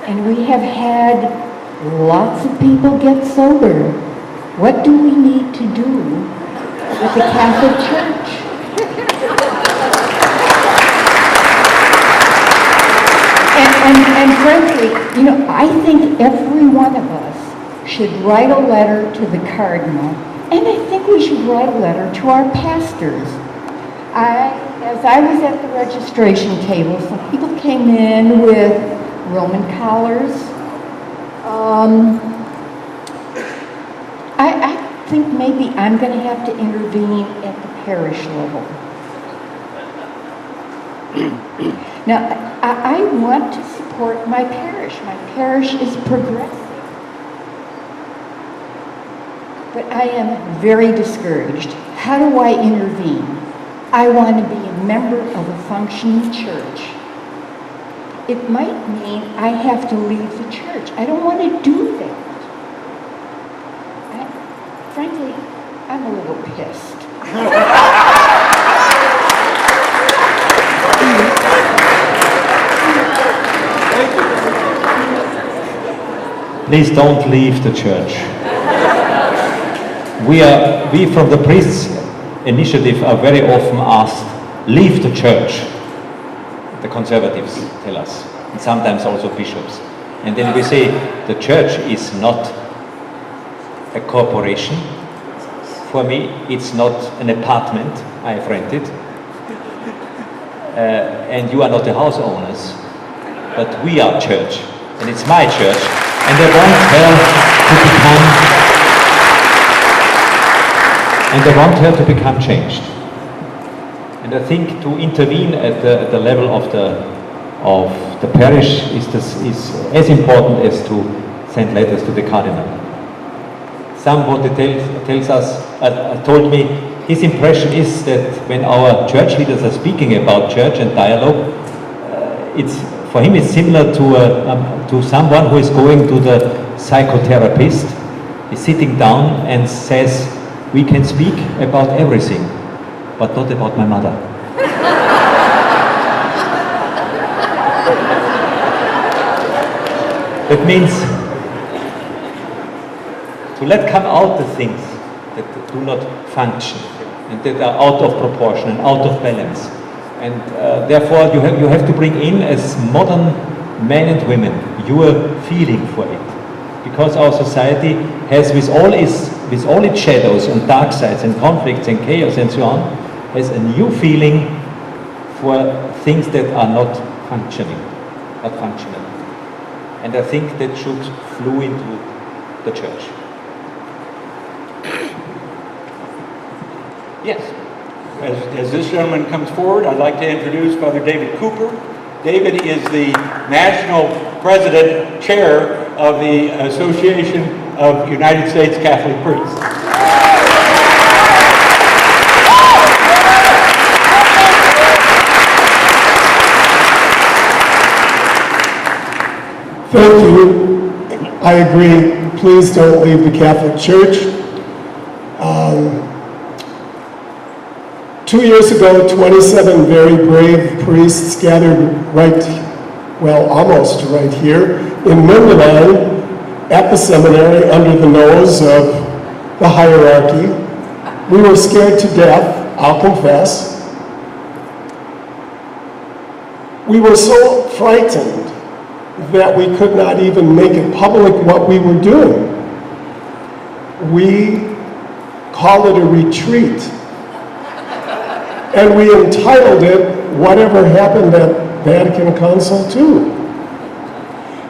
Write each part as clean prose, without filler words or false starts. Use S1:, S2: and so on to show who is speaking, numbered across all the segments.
S1: And we have had lots of people get sober. What do we need to do with the Catholic Church? And frankly, I think every one of us should write a letter to the Cardinal, and I think we should write a letter to our pastors. As I was at the registration table, some people came in with Roman collars. I think maybe I'm going to have to intervene at the parish level. Now, I want to support my parish. My parish is progressive. But I am very discouraged. How do I intervene? I want to be a member of a functioning church. It might mean I have to leave the church. I don't want to do that. Frankly, I'm a little pissed.
S2: Please don't leave the church. We from the Priests Initiative are very often asked, leave the church. The conservatives tell us, and sometimes also bishops. And then we say, the church is not a corporation. For me, it's not an apartment I have rented. And you are not the house owners, but we are church, and it's my church, and I want her to become changed. And I think to intervene at the level of the parish is as important as to send letters to the cardinal. Somebody told me his impression is that when our church leaders are speaking about church and dialogue, for him it's similar to someone who is going to the psychotherapist. He's sitting down and says, we can speak about everything, but not about my mother. That means to let come out the things that do not function and that are out of proportion and out of balance. And therefore you have to bring in, as modern men and women, your feeling for it. Because our society has, with all its shadows and dark sides and conflicts and chaos and so on, has a new feeling for things that are not functioning, not functional. And I think that should flow into the church. Yes.
S3: As this gentleman comes forward, I'd like to introduce Father David Cooper. David is the National President Chair of the Association of United States Catholic Priests.
S4: Thank you. I agree. Please don't leave the Catholic Church. 2 years ago, 27 very brave priests gathered almost right here in Mündeline at the seminary under the nose of the hierarchy. We were scared to death, I'll confess. We were so frightened that we could not even make it public what we were doing. We called it a retreat. And we entitled it, Whatever Happened at Vatican Council II.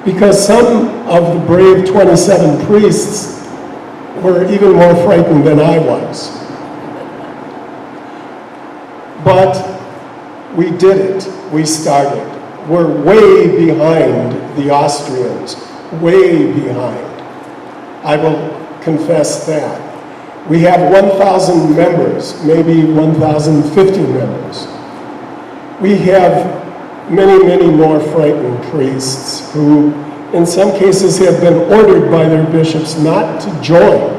S4: Because some of the brave 27 priests were even more frightened than I was. But we did it. We started. We're way behind the Austrians. Way behind. I will confess that. We have 1,000 members, maybe 1,050 members. We have many, many more frightened priests who, in some cases, have been ordered by their bishops not to join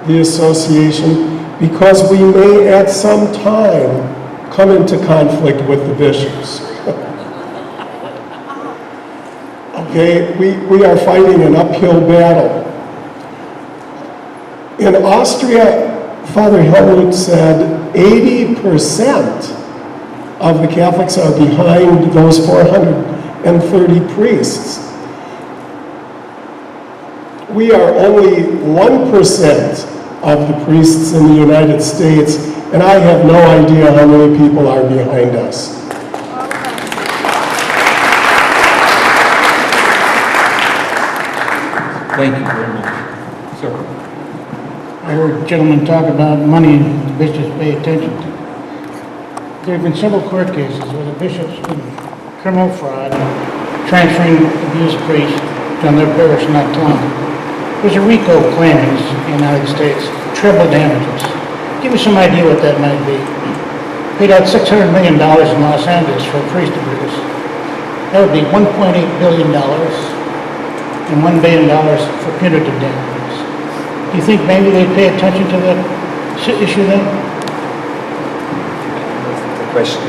S4: the association because we may at some time come into conflict with the bishops. Okay, we are fighting an uphill battle. In Austria, Father Helmut said 80% of the Catholics are behind those 430 priests. We are only 1% of the priests in the United States, and I have no idea how many people are behind us.
S3: Thank you very much. Sir.
S5: I heard gentlemen talk about money the bishops pay attention to. There have been several court cases where the bishops been criminal fraud, transferring abused priests from their parish not telling them. There's a RICO claim in the United States, treble damages. Give me some idea what that might be. Paid out $600 million in Los Angeles for priest abuse. That would be $1.8 billion and $1 billion for punitive damages. Do you think maybe they'd pay attention to that issue then?
S2: The question.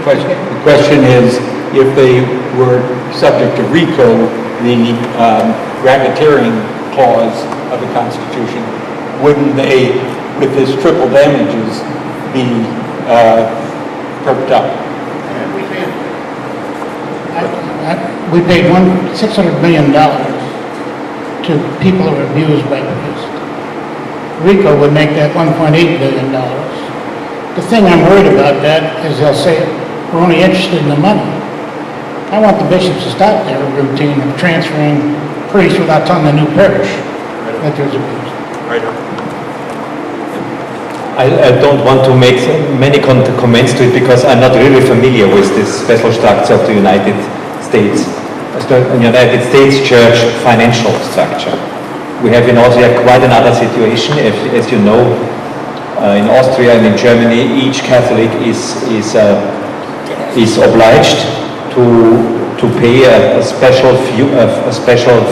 S3: The question is, if they were subject to RICO, the racketeering clause of the Constitution, wouldn't they, with this triple damages, be perked up?
S5: We paid $600 million to people who are abused by priests. RICO would make that $1.8 billion. The thing I'm worried about that is they'll say, we're only interested in the money. I want the bishops to stop their routine of transferring priests without telling the new parish that there's abuse.
S3: Right.
S2: I don't want to make many comments to it because I'm not really familiar with this special structure of the United States Church financial structure. We have in Austria quite another situation. As you know, in Austria and in Germany, each Catholic is obliged to pay a special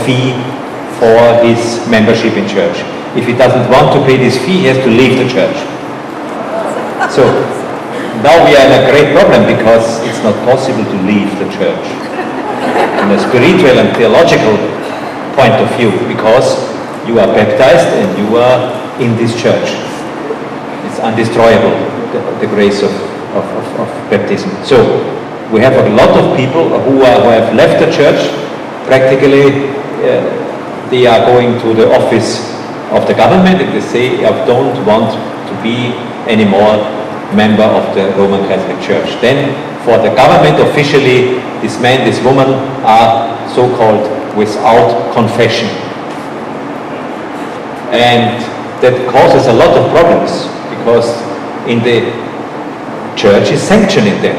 S2: fee for his membership in church. If he doesn't want to pay this fee, he has to leave the church. So now we are in a great problem because it's not possible to leave the church in a spiritual and theological point of view, because you are baptized and you are in this church. It's undestroyable, the grace of baptism. So we have a lot of people who have left the church. Practically, they are going to the office of the government and they say, I don't want to be anymore member of the Roman Catholic Church. Then for the government officially, this man, this woman are so-called without confession. And that causes a lot of problems because in the church is sanctioning them,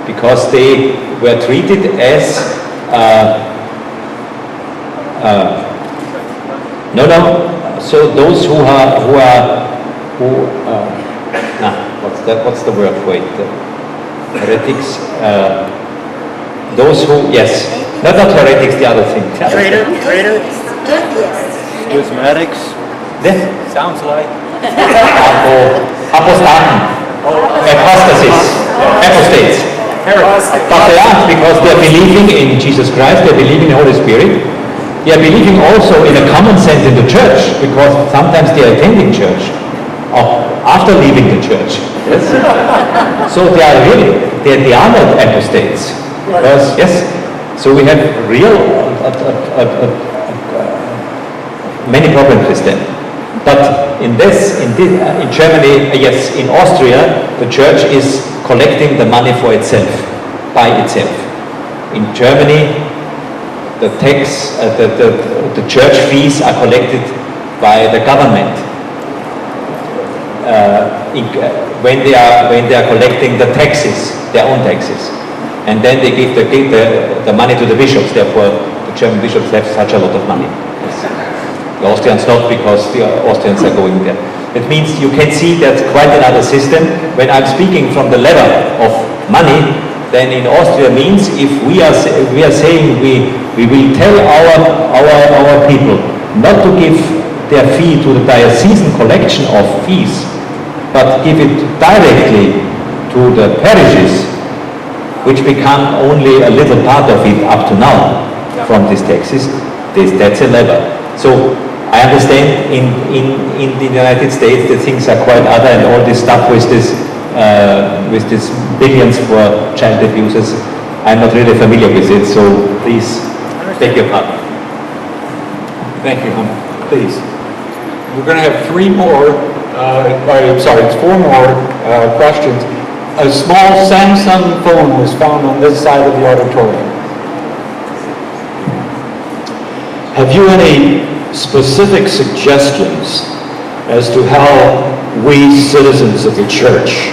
S2: because they were treated as so those what's the word for it? Heretics. Those who, yes, not heretics, the other thing.
S6: Traitor? Schismatics?
S3: Sounds like.
S2: Apostaten. Apostates. But they aren't, because they're believing in Jesus Christ, they're believing in the Holy Spirit. They are believing also in a common sense in the church, because sometimes they are attending church after leaving the church. Yes? So they are not apostates. Because, yes, so we have many problems with them. But in Germany, yes, in Austria, the church is collecting the money for itself, by itself. In Germany, the tax, the church fees are collected by the government. When they are collecting the taxes, their own taxes, and then they give the money to the bishops. Therefore, the German bishops have such a lot of money. Yes. The Austrians not, because the Austrians are going there. That means you can see that's quite another system. When I'm speaking from the level of money, then in Austria means if we are saying we will tell our people not to give their fee to the diocesan collection of fees, but give it directly to the parishes, which become only a little part of it up to now from these taxes, that's a lever. So I understand in the United States that things are quite other, and all this stuff with this billions for child abusers. I'm not really familiar with it, so please beg your pardon.
S3: Thank you, Helmut. Please. We're going to have three more, it's four more questions. A small Samsung phone was found on this side of the auditorium.
S6: Have you any specific suggestions as to how we citizens of the church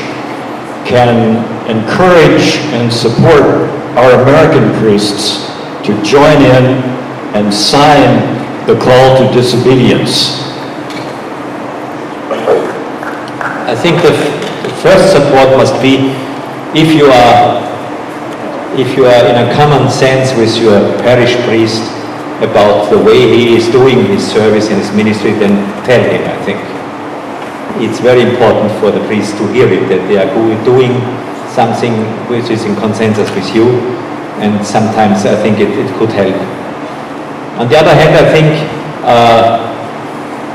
S6: can encourage and support our American priests to join in and sign the call to disobedience?
S2: I think the first support must be if you are in a common sense with your parish priest about the way he is doing his service and his ministry, then tell him. I think it's very important for the priests to hear it, that they are doing something which is in consensus with you, and sometimes I think it could help. On the other hand, I think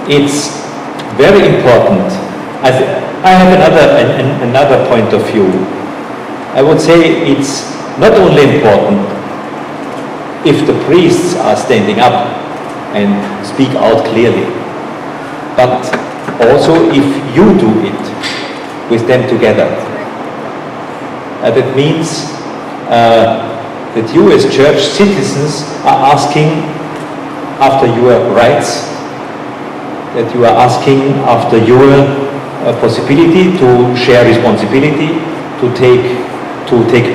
S2: it's very important. I have another point of view. I would say it's not only important if the priests are standing up and speak out clearly, but also if you do it with them together. That means that you as church citizens are asking after your rights, that you are asking after your possibility to share responsibility, to take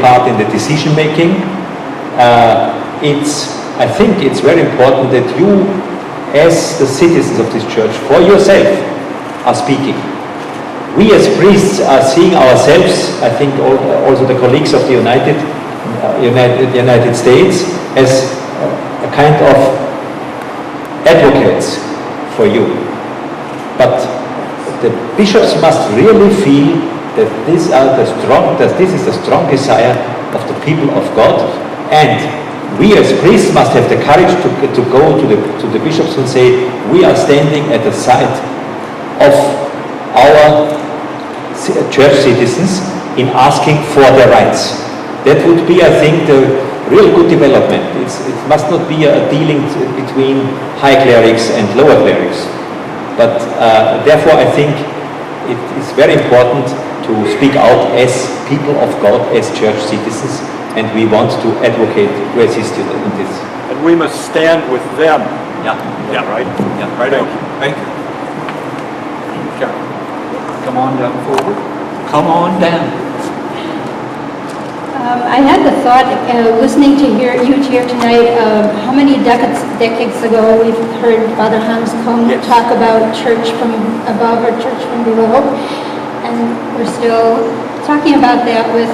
S2: part in the decision making. I think it's very important that you, as the citizens of this church, for yourself, are speaking. We as priests are seeing ourselves, I think also the colleagues of the United States, as a kind of advocates for you. But the bishops must really feel that this is the strong desire of the people of God, and we as priests must have the courage to go to the bishops and say, we are standing at the side of our church citizens in asking for their rights. That would be, I think, the real good development. It must not be a dealing between high clerics and lower clerics. But therefore, I think it is very important to speak out as people of God, as church citizens, and we want to advocate, to assist you in this.
S6: And we must stand with them.
S2: Yeah.
S6: Right?
S2: Yeah.
S6: Right.
S3: Thank you. John, come on down forward. Come on down.
S7: I had the thought, listening to you here tonight, how many decades ago we've heard Father Hans Kuhn talk about church from above or church from below, and we're still talking about that with,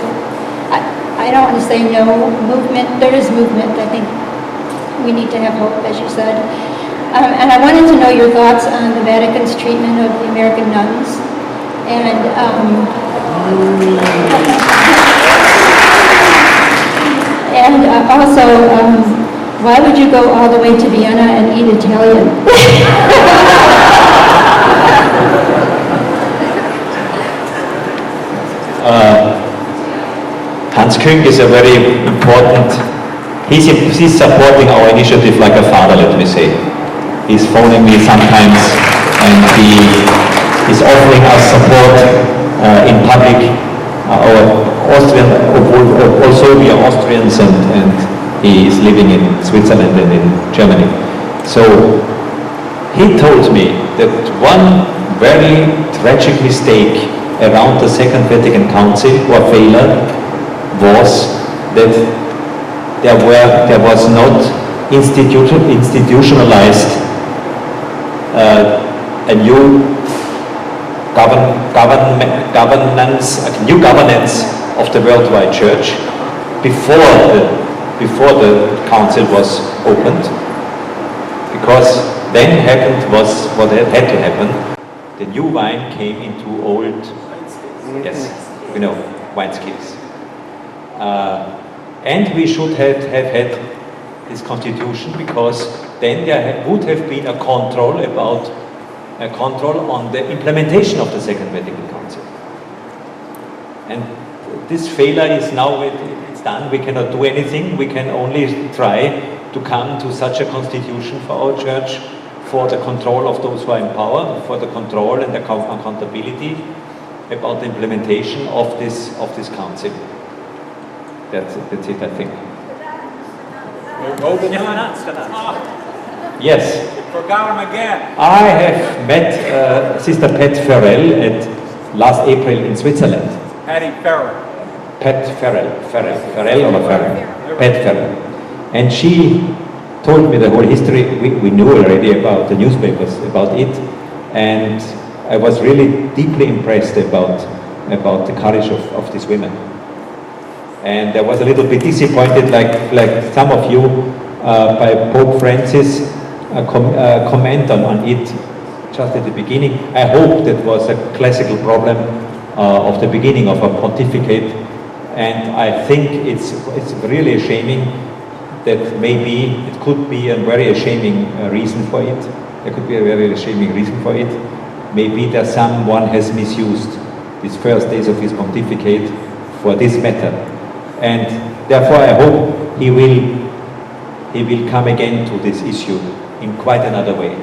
S7: I don't want to say no movement. There is movement. I think we need to have hope, as you said. And I wanted to know your thoughts on the Vatican's treatment of the American nuns, and also, why would you go all the way to Vienna and eat Italian?
S2: Hans Küng is a very important, he's supporting our initiative like a father, let me say. He's phoning me sometimes, and he is offering us support in public. Our Austrian, also we are Austrians, and he is living in Switzerland and in Germany. So he told me that one very tragic mistake around the Second Vatican Council, or failure, was that there was not institutionalized a new governance of the worldwide church before the council was opened, because then happened was what had to happen. The new wine came into old, yes, wineskins. And we should have had this constitution, because then there would have been a control on the implementation of the Second Vatican Council. And this failure is now, it's done. We cannot do anything. We can only try to come to such a constitution for our church, for the control of those who are in power, for the control and the accountability about the implementation of this council. That's it, I think. Yes.
S3: Forgot him again.
S2: I have met Sister Pat Farrell at last April in Switzerland.
S3: Patty Farrell.
S2: Pat Farrell, Farrell or Farrell? Pat Farrell. And she told me the whole history. We knew already about the newspapers, about it. And I was really deeply impressed about the courage of these women. And I was a little bit disappointed, like some of you, by Pope Francis comment on it just at the beginning. I hope that was a classical problem of the beginning of a pontificate, and I think it's really shaming that maybe it could be a very shaming reason for it. There could be a very shaming reason for it. Maybe that someone has misused these first days of his pontificate for this matter, and therefore I hope he will come again to this issue in quite another way,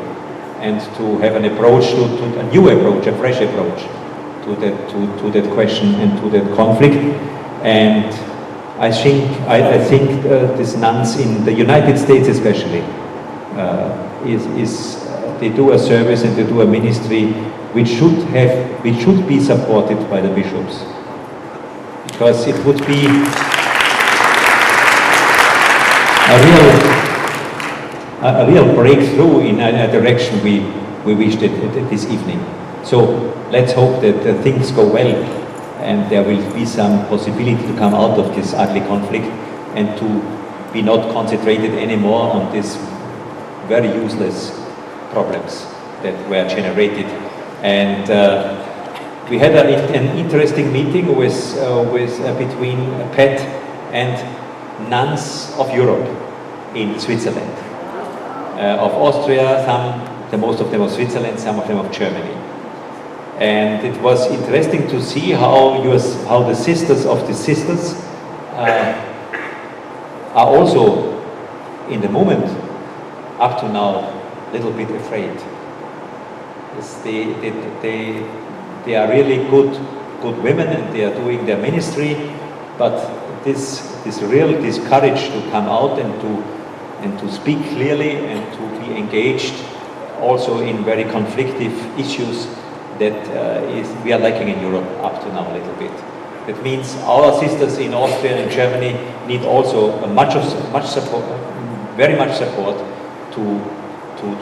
S2: and to have an approach, to a new approach, a fresh approach to that question and to that conflict. And I think these nuns in the United States especially they do a service and they do a ministry which should be supported by the bishops, because it would be a real breakthrough in a direction we wished at this evening. So let's hope that things go well, and there will be some possibility to come out of this ugly conflict and to be not concentrated anymore on these very useless problems that were generated. And we had an interesting meeting between Pat and nuns of Europe in Switzerland, of Austria, most of them of Switzerland, some of them of Germany. And it was interesting to see how the sisters of the sisters are also, in the moment, up to now, a little bit afraid. They are really good women, and they are doing their ministry, but this courage to come out and to speak clearly and to be engaged also in very conflictive issues that we are lacking in Europe up to now a little bit. That means our sisters in Austria and Germany need also much support, very much support to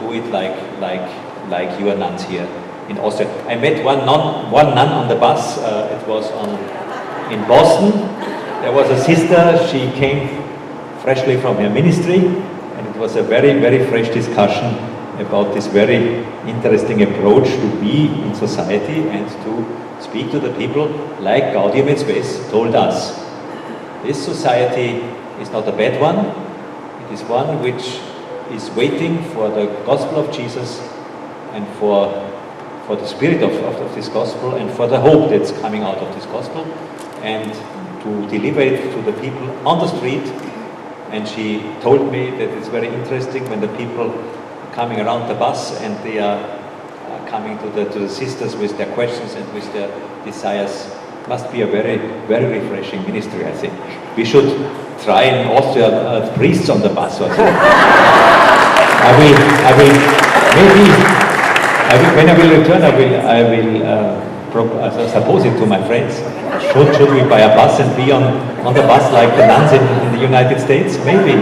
S2: do it like your nuns here in Austria. I met one nun on the bus. It was in Boston. There was a sister. She came freshly from her ministry, and it was a very, very fresh discussion about this very interesting approach to be in society and to speak to the people, like Gaudium et Spes told us. This society is not a bad one. It is one which is waiting for the gospel of Jesus and for the spirit of this gospel and for the hope that's coming out of this gospel, and to deliver it to the people on the street. And she told me that it's very interesting when the people are coming around the bus and they are coming to the sisters with their questions and with their desires. Must be a very, very refreshing ministry, I think. We should try in Austria priests on the bus or something. When I will return, I will propose it to my friends. Should we buy a bus and be on the bus like the nuns in the United States? Maybe.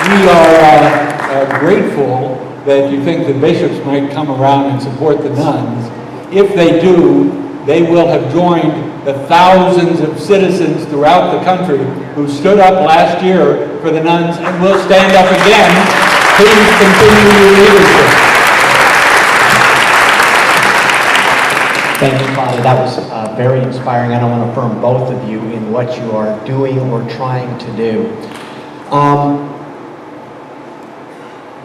S3: We are grateful that you think the bishops might come around and support the nuns. If they do, they will have joined the thousands of citizens throughout the country who stood up last year for the nuns and will stand up again. Please continue your leadership.
S8: Thank you, Father. That was very inspiring. I want to affirm both of you in what you are doing or trying to do.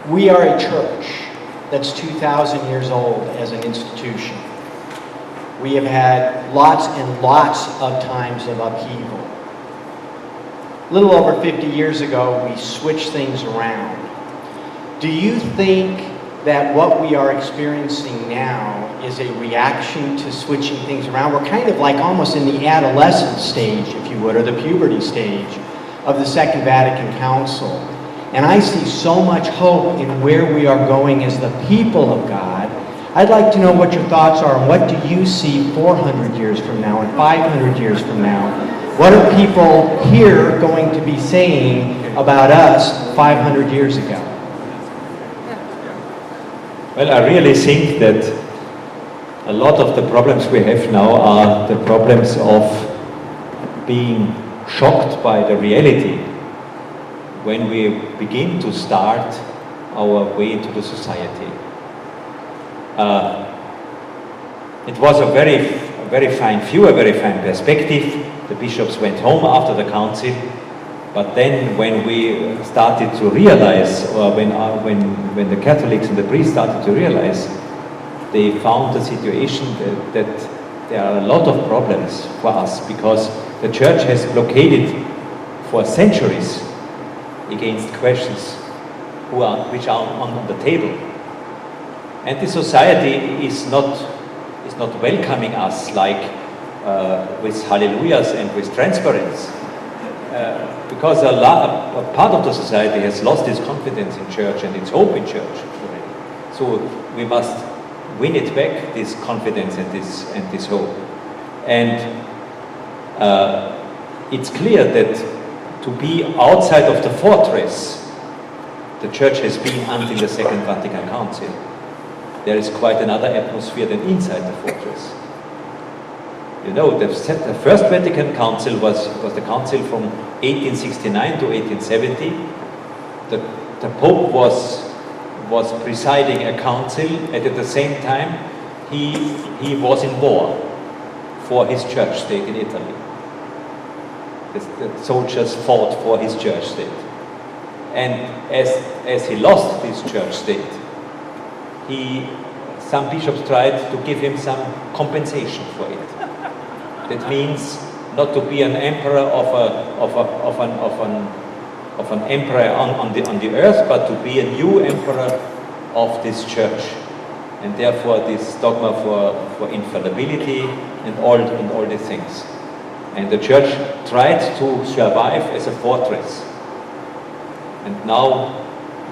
S8: We are a church that's 2,000 years old as an institution. We have had lots and lots of times of upheaval. A little over 50 years ago, we switched things around. Do you think that what we are experiencing now is a reaction to switching things around? We're kind of like almost in the adolescent stage, if you would, or the puberty stage of the Second Vatican Council. And I see so much hope in where we are going as the people of God. I'd like to know what your thoughts are, and what do you see 400 years from now and 500 years from now? What are people here going to be saying about us 500 years ago?
S2: Well, I really think that a lot of the problems we have now are the problems of being shocked by the reality when we begin to start our way into the society. It was a very fine view, a very fine perspective. The bishops went home after the council, but then when we started to realize, or when the Catholics and the priests started to realize, they found the situation that there are a lot of problems for us, because the church has blockaded for centuries against questions which are on the table. And the society is not welcoming us like with hallelujahs and with transparence, because a part of the society has lost its confidence in church and its hope in church already. So we must win it back, this confidence and this hope. And it's clear that to be outside of the fortress the church has been until the Second Vatican Council, there is quite another atmosphere than inside the fortress. You know, the First Vatican Council was the council from 1869 to 1870. The Pope was presiding a council, and at the same time he was in war for his church state in Italy. The soldiers fought for his church state. And as he lost his church state, some bishops tried to give him some compensation for it. That means not to be an emperor of an emperor on the earth, but to be a new emperor of this church. And therefore this dogma for infallibility and all these things. And the church tried to survive as a fortress. And now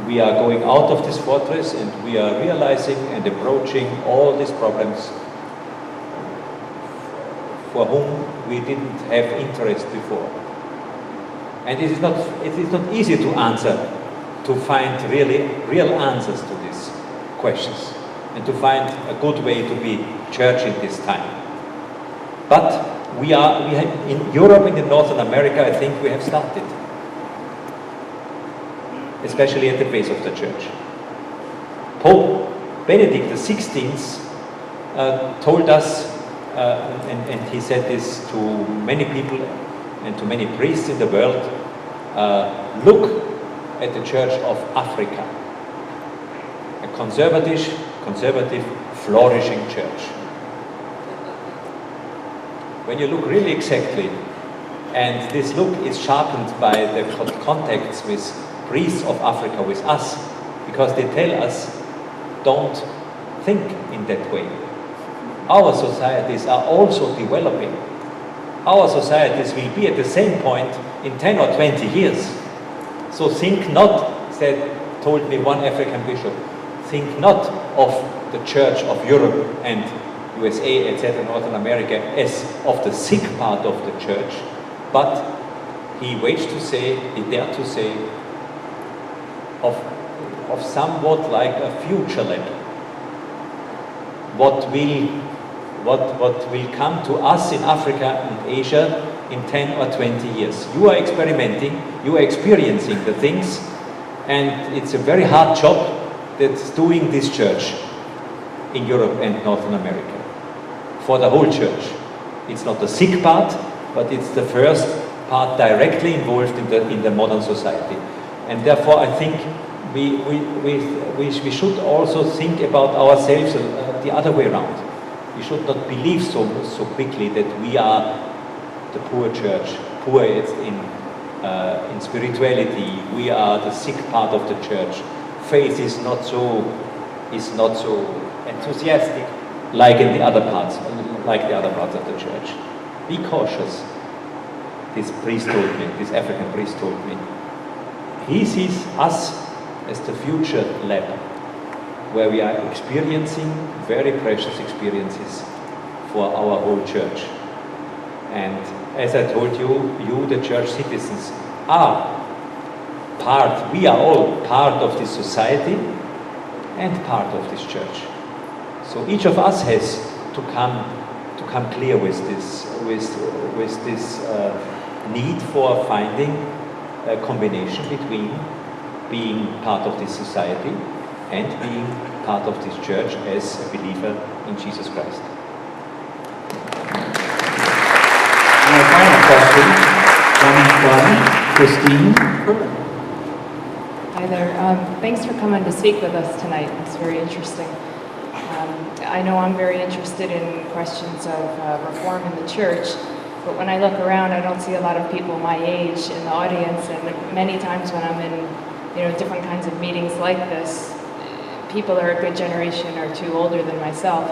S2: we are going out of this fortress, and we are realizing and approaching all these problems for whom we didn't have interest before. And it is not easy to answer, to find real answers to these questions, and to find a good way to be church in this time. But we have in Europe and in Northern America, I think we have started, especially at the base of the church. Pope Benedict XVI told us, and he said this to many people and to many priests in the world, look at the Church of Africa, a conservative, flourishing church. When you look really exactly, and this look is sharpened by the contacts with priests of Africa, with us, because they tell us, don't think in that way. Our societies are also developing. Our societies will be at the same point in 10 or 20 years. So think not, told me one African bishop, think not of the Church of Europe and USA, etc., Northern America, as of the sick part of the church, but he dared to say, of somewhat like a future lab. What will come to us in Africa and Asia in 10 or 20 years. You are experimenting, you are experiencing the things, and it's a very hard job that's doing this church in Europe and Northern America. for the whole church. It's not the sick part, but it's the first part directly involved in the modern society. And therefore I think we should also think about ourselves the other way around. We should not believe so quickly that we are the poor church, poor in spirituality. We are the sick part of the church. Faith is not so enthusiastic like in the other parts, of the church. Be cautious. This priest told me, this African priest told me. He sees us as the future lab, where we are experiencing very precious experiences for our whole church. And as I told you, the church citizens, we are all part of this society and part of this church. So each of us has to come clear with this need for finding a combination between being part of this society and being part of this church as a believer in Jesus Christ.
S3: And our final question comes from Christine Kerr.
S9: Hi there. Thanks for coming to speak with us tonight. It's very interesting. I know I'm very interested in questions of reform in the church, but when I look around, I don't see a lot of people my age in the audience, and many times when I'm in different kinds of meetings like this, people are a good generation or two older than myself.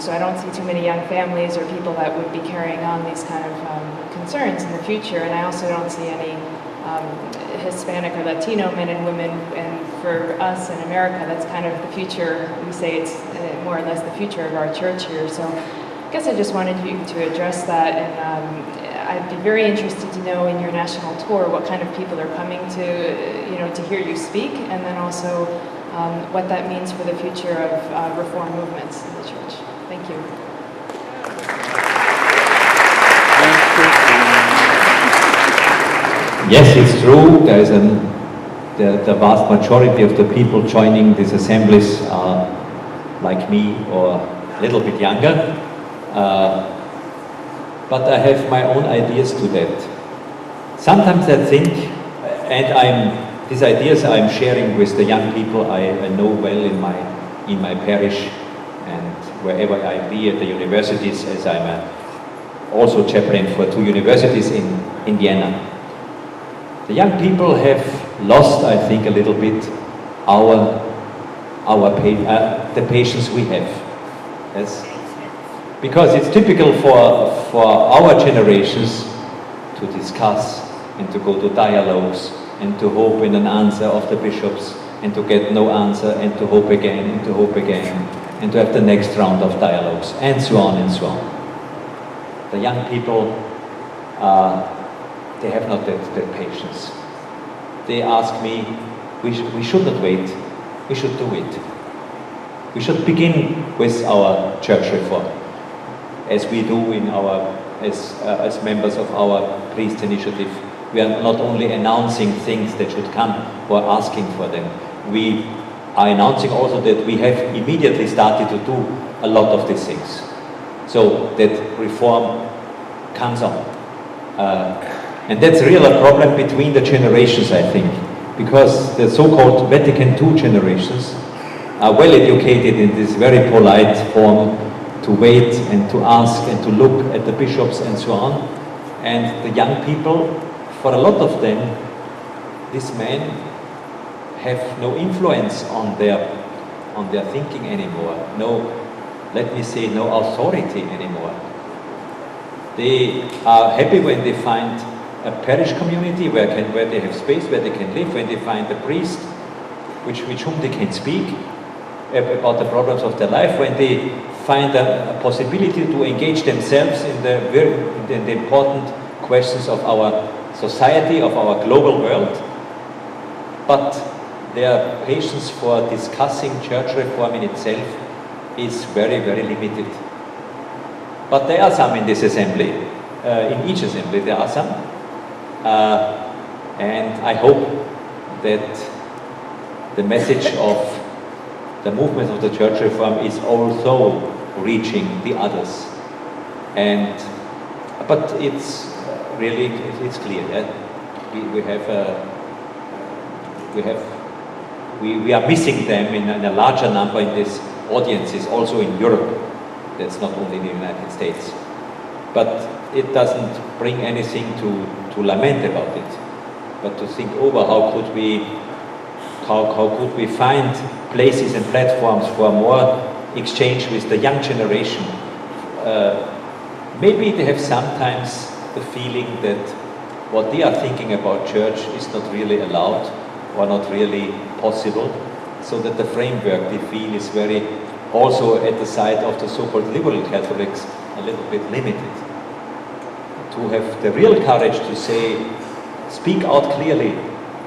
S9: So I don't see too many young families or people that would be carrying on these kind of concerns in the future, and I also don't see any Hispanic or Latino men and women, and for us in America, that's kind of the future. We say it's more or less the future of our church here. So I guess I just wanted you to address that, and I'd be very interested to know in your national tour what kind of people are coming to hear you speak, and then also what that means for the future of reform movements in the church. Thank you.
S2: Yes, it's true. There is the vast majority of the people joining these assemblies are like me or a little bit younger. But I have my own ideas to that. Sometimes I think, and these ideas I'm sharing with the young people I know well in my parish and wherever I be at the universities, as I'm also chaplain for 2 universities in Vienna. The young people have lost, I think, a little bit the patience we have. Yes? Because it's typical for our generations to discuss and to go to dialogues and to hope in an answer of the bishops and to get no answer and to hope again and to hope again and to have the next round of dialogues and so on and so on. The young people, they have not that patience. They ask me, we should not wait, we should do it. We should begin with our church reform, as we do as members of our priest initiative. We are not only announcing things that should come or asking for them. We are announcing also that we have immediately started to do a lot of these things, so that reform comes on. And that's really a problem between the generations, I think, because the so-called Vatican II generations are well educated in this very polite form to wait and to ask and to look at the bishops and so on. And the young people, for a lot of them, these men have no influence on their thinking anymore. Let me say, no authority anymore. They are happy when they find a parish community where they have space, where they can live, when they find a priest with whom they can speak about the problems of their life, when they find a possibility to engage themselves in the important questions of our society, of our global world. But their patience for discussing church reform in itself is very, very limited. But there are some in this assembly. In each assembly there are some. And I hope that the message of the movement of the church reform is also reaching the others. And but it's really it's clear that we are missing them in a larger number in these audiences, also in Europe. That's not only in the United States. But it doesn't bring anything to lament about it, but to think over how could we find places and platforms for more exchange with the young generation. Maybe they have sometimes the feeling that what they are thinking about church is not really allowed or not really possible, so that the framework they feel is very, also at the side of the so-called liberal Catholics, a little bit limited. To have the real courage to say, speak out clearly,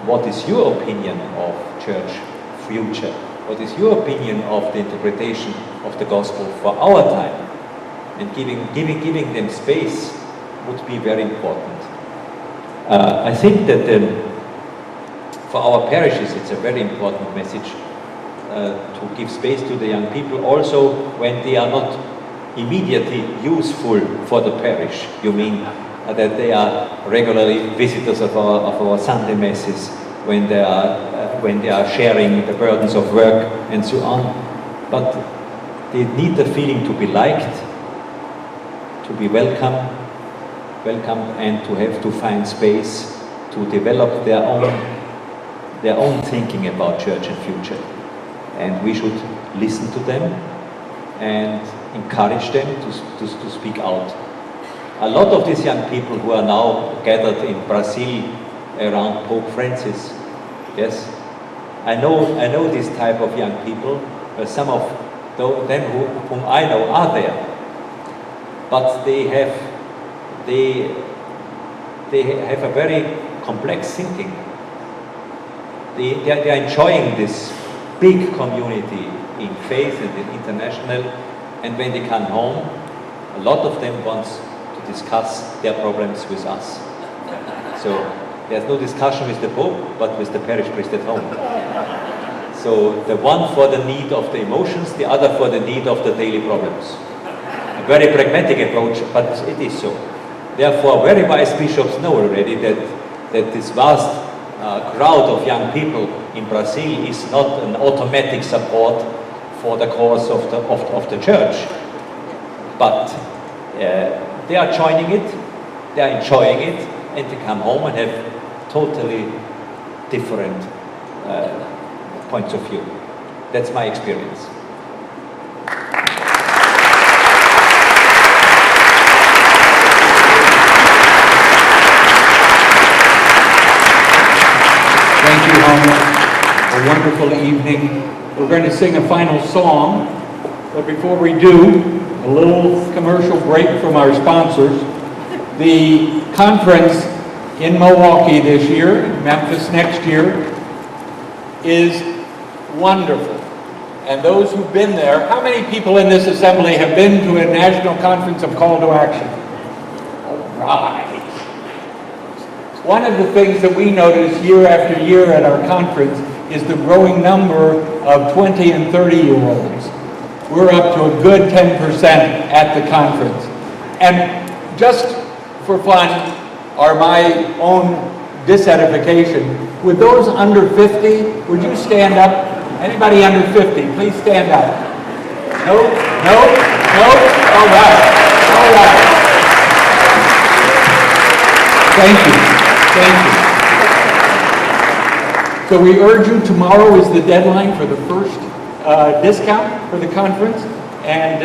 S2: what is your opinion of church future? What is your opinion of the interpretation of the gospel for our time? And giving them space would be very important. I think that for our parishes it's a very important message to give space to the young people, also when they are not immediately useful for the parish. You mean that they are regularly visitors of our Sunday masses, when they are sharing the burdens of work and so on. But they need the feeling to be liked, to be welcomed, and to find space to develop their own thinking about church and future. And we should listen to them and encourage them to speak out. A lot of these young people who are now gathered in Brazil around Pope Francis, yes, I know this type of young people. Some of them whom I know are there, but they have a very complex thinking. They are enjoying this big community in faith and in international, and when they come home, a lot of them want to discuss their problems with us. So there's no discussion with the Pope, but with the parish priest at home. So the one for the need of the emotions, the other for the need of the daily problems. A very pragmatic approach, but it is so. Therefore, very wise bishops know already that this vast crowd of young people in Brazil is not an automatic support for the cause of the church, but they are joining it, they are enjoying it, and they come home and have totally different points of view. That's my experience.
S3: Thank you, Helmut. A wonderful evening. We're going to sing a final song, but before we do, a little commercial break from our sponsors. The conference in Milwaukee this year, Memphis next year, is wonderful. And those who've been there, how many people in this assembly have been to a national conference of call to action? All right. One of the things that we notice year after year at our conference is the growing number of 20 and 30-year-olds. We're up to a good 10% at the conference. And just for fun, or my own disedification, with those under 50, would you stand up? Anybody under 50, please stand up. No? No? No? All right. All right. Thank you. Thank you. So we urge you, tomorrow is the deadline for the first discount for the conference, and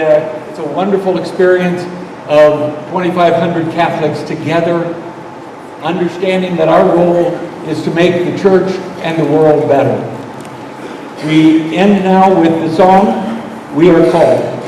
S3: it's a wonderful experience of 2,500 Catholics together, understanding that our role is to make the church and the world better. We end now with the song, "We Are Called."